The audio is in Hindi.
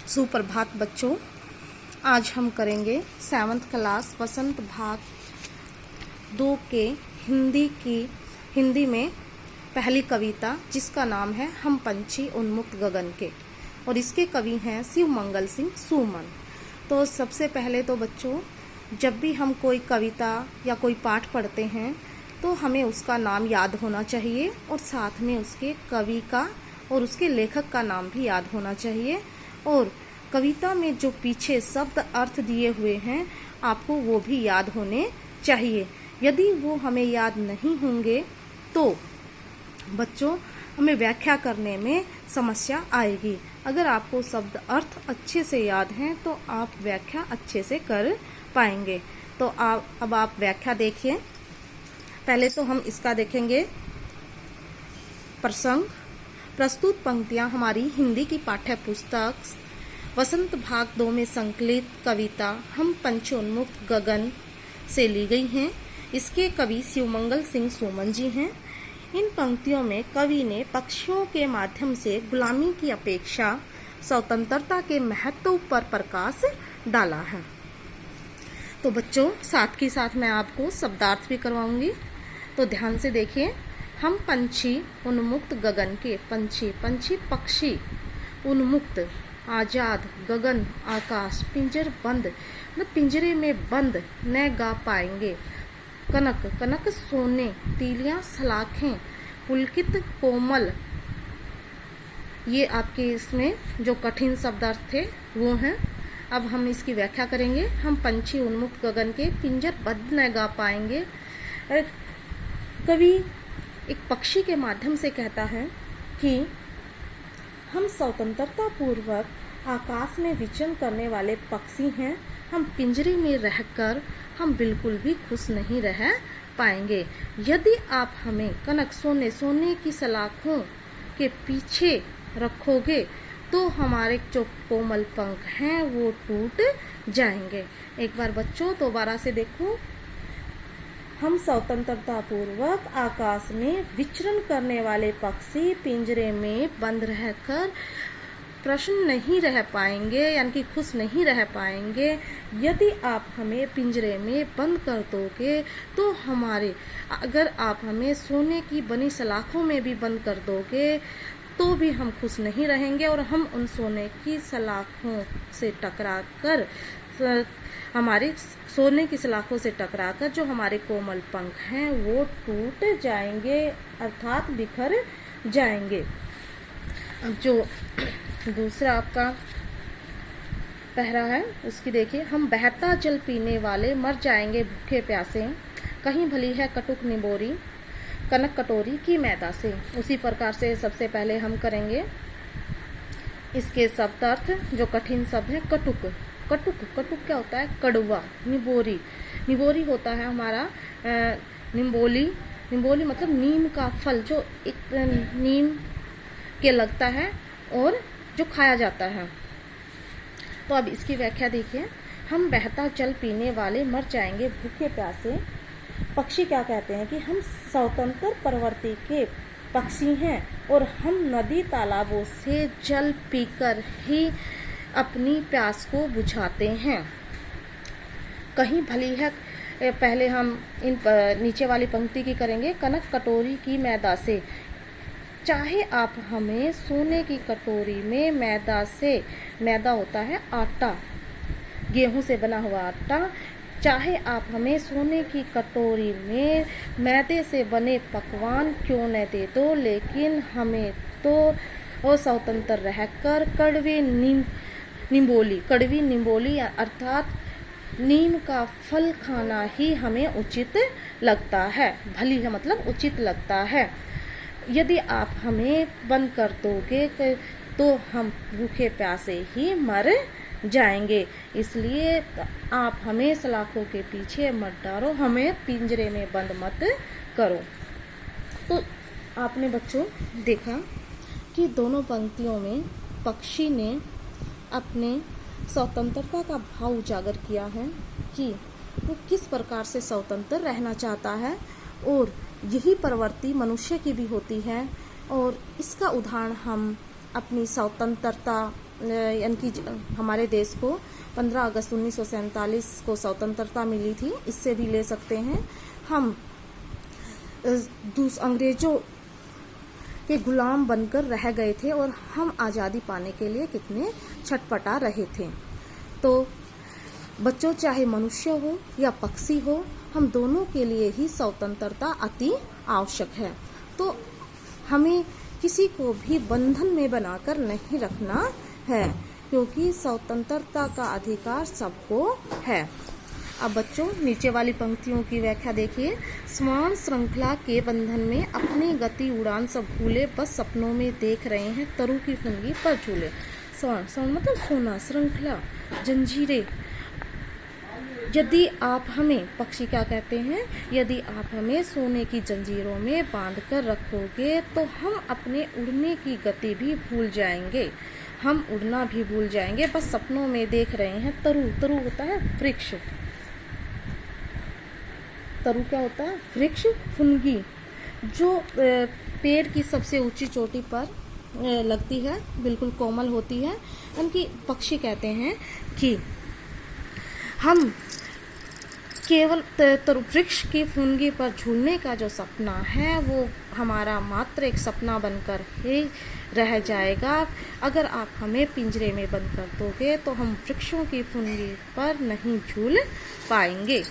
सुप्रभात बच्चों। आज हम करेंगे 7th क्लास वसंत भाग 2 के हिंदी में पहली कविता, जिसका नाम है हम पंछी उन्मुक्त गगन के, और इसके कवि हैं शिव मंगल सिंह सुमन। तो सबसे पहले तो बच्चों, जब भी हम कोई कविता या कोई पाठ पढ़ते हैं तो हमें उसका नाम याद होना चाहिए और साथ में उसके कवि का और उसके लेखक का नाम भी याद होना चाहिए। और कविता में जो पीछे शब्द अर्थ दिए हुए हैं आपको वो भी याद होने चाहिए। यदि वो हमें याद नहीं होंगे तो बच्चों हमें व्याख्या करने में समस्या आएगी। अगर आपको शब्द अर्थ अच्छे से याद हैं तो आप व्याख्या अच्छे से कर पाएंगे। तो अब आप व्याख्या देखिए। पहले तो हम इसका देखेंगे प्रसंग। प्रस्तुत पंक्तियां हमारी हिंदी की पाठ्य पुस्तक वसंत भाग 2 में संकलित कविता हम पंछी उन्मुक्त गगन से ली गई हैं। इसके कवि शिवमंगल सिंह सुमन जी हैं। इन पंक्तियों में कवि ने पक्षियों के माध्यम से गुलामी की अपेक्षा स्वतंत्रता के महत्व पर प्रकाश डाला है। तो बच्चों साथ ही साथ मैं आपको शब्दार्थ भी करवाऊंगी, तो ध्यान से देखिए। हम पंछी उन्मुक्त गगन के, पंछी पक्षी, उन्मुक्त आजाद, गगन आकाश, पिंजर बंद मतलब पिंजरे में बंद न गा पाएंगे। कनक सोने, तीलियां सलाखें, पुलकित कोमल, ये आपके इसमें जो कठिन शब्दार्थ थे वो हैं। अब हम इसकी व्याख्या करेंगे। हम पंछी उन्मुक्त गगन के, पिंजर बंद न गा पाएंगे। कवि एक पक्षी के माध्यम से कहता है कि हम स्वतंत्रता पूर्वक आकाश में विचरण करने वाले पक्षी हैं। हम पिंजरे में रहकर हम बिल्कुल भी खुश नहीं रह पाएंगे। यदि आप हमें कनक सोने की सलाखों के पीछे रखोगे तो हमारे जो कोमल पंख हैं वो टूट जाएंगे। एक बार बच्चों दोबारा से देखो। हम स्वतंत्रता पूर्वक आकाश में विचरण करने वाले पक्षी पिंजरे में बंद रहकर प्रसन्न नहीं रह पाएंगे, यानी कि खुश नहीं रह पाएंगे। यदि आप हमें पिंजरे में बंद कर दोगे तो अगर आप हमें सोने की बनी सलाखों में भी बंद कर दोगे तो भी हम खुश नहीं रहेंगे, और हम उन सोने की सलाखों से टकराकर हमारे सोने की सलाखों से टकराकर जो हमारे कोमल पंख हैं वो टूट जाएंगे, अर्थात बिखर जाएंगे। अब जो दूसरा आपका पहरा है उसकी देखिए। हम बहता जल पीने वाले मर जाएंगे भूखे प्यासे, कहीं भली है कटुक निबोरी, कनक कटोरी की मैदा से। उसी प्रकार से सबसे पहले हम करेंगे इसके शब्दार्थ। जो कठिन शब्द है कटुक क्या होता है? कड़वा। निबोरी होता है हमारा निम्बोली मतलब नीम का फल, जो एक नीम के लगता है और जो खाया जाता है। तो अब इसकी व्याख्या देखिए। हम बहता जल पीने वाले मर जाएंगे भूखे प्यासे। पक्षी क्या कहते हैं कि हम स्वतंत्र प्रवृत्ति के पक्षी हैं और हम नदी तालाबों से जल पीकर ही अपनी प्यास को बुझाते हैं। कहीं भली है, पहले हम इन नीचे वाली पंक्ति की करेंगे। कनक कटोरी की मैदा से, चाहे आप हमें सोने की कटोरी में मैदा होता है आटा, गेहूं से बना हुआ आटा, चाहे आप हमें सोने की कटोरी में मैदे से बने पकवान क्यों न दे दो, लेकिन हमें तो स्वतंत्र रहकर कड़वी निम्बोली अर्थात नीम का फल खाना ही हमें उचित लगता है। भली है मतलब उचित लगता है। यदि आप हमें बंद कर दोगे तो हम भूखे प्यासे ही मर जाएंगे। इसलिए आप हमें सलाखों के पीछे मत डालो, हमें पिंजरे में बंद मत करो। तो आपने बच्चों देखा कि दोनों पंक्तियों में पक्षी ने अपने स्वतंत्रता का भाव उजागर किया है कि वो किस प्रकार से स्वतंत्र रहना चाहता है, और यही प्रवृत्ति मनुष्य की भी होती है। और इसका उदाहरण हम अपनी स्वतंत्रता यानी कि हमारे देश को 15 अगस्त 1947 को स्वतंत्रता मिली थी, इससे भी ले सकते हैं। हम अंग्रेजों के गुलाम बनकर रह गए थे और हम आज़ादी पाने के लिए कितने छटपटा रहे थे। तो बच्चों, चाहे मनुष्य हो या पक्षी हो, हम दोनों के लिए ही स्वतंत्रता अति आवश्यक है। तो हमें किसी को भी बंधन में बनाकर नहीं रखना है, क्योंकि स्वतंत्रता का अधिकार सबको है। अब बच्चों, नीचे वाली पंक्तियों की व्याख्या देखिए। स्वर्ण श्रृंखला के बंधन में अपनी गति उड़ान सब भूले, बस सपनों में देख रहे हैं तरु की फुनगी पर झूले। स्वर्ण मतलब सोना, श्रृंखला, जंजीरें। यदि आप हमें, पक्षी क्या कहते हैं, यदि आप हमें सोने की जंजीरों में बांध कर रखोगे तो हम अपने उड़ने की गति भी भूल जाएंगे, हम उड़ना भी भूल जाएंगे, बस सपनों में देख रहे हैं तरु। तरु होता है वृक्ष। तरु क्या होता है? वृक्ष। फुनगी जो पेड़ की सबसे ऊंची चोटी पर लगती है, बिल्कुल कोमल होती है। उनकी पक्षी कहते हैं कि हम केवल वृक्ष की फुनगी पर झूलने का जो सपना है वो हमारा मात्र एक सपना बनकर ही रह जाएगा। अगर आप हमें पिंजरे में बंद कर दोगे तो हम वृक्षों की फुनगी पर नहीं झूल पाएंगे।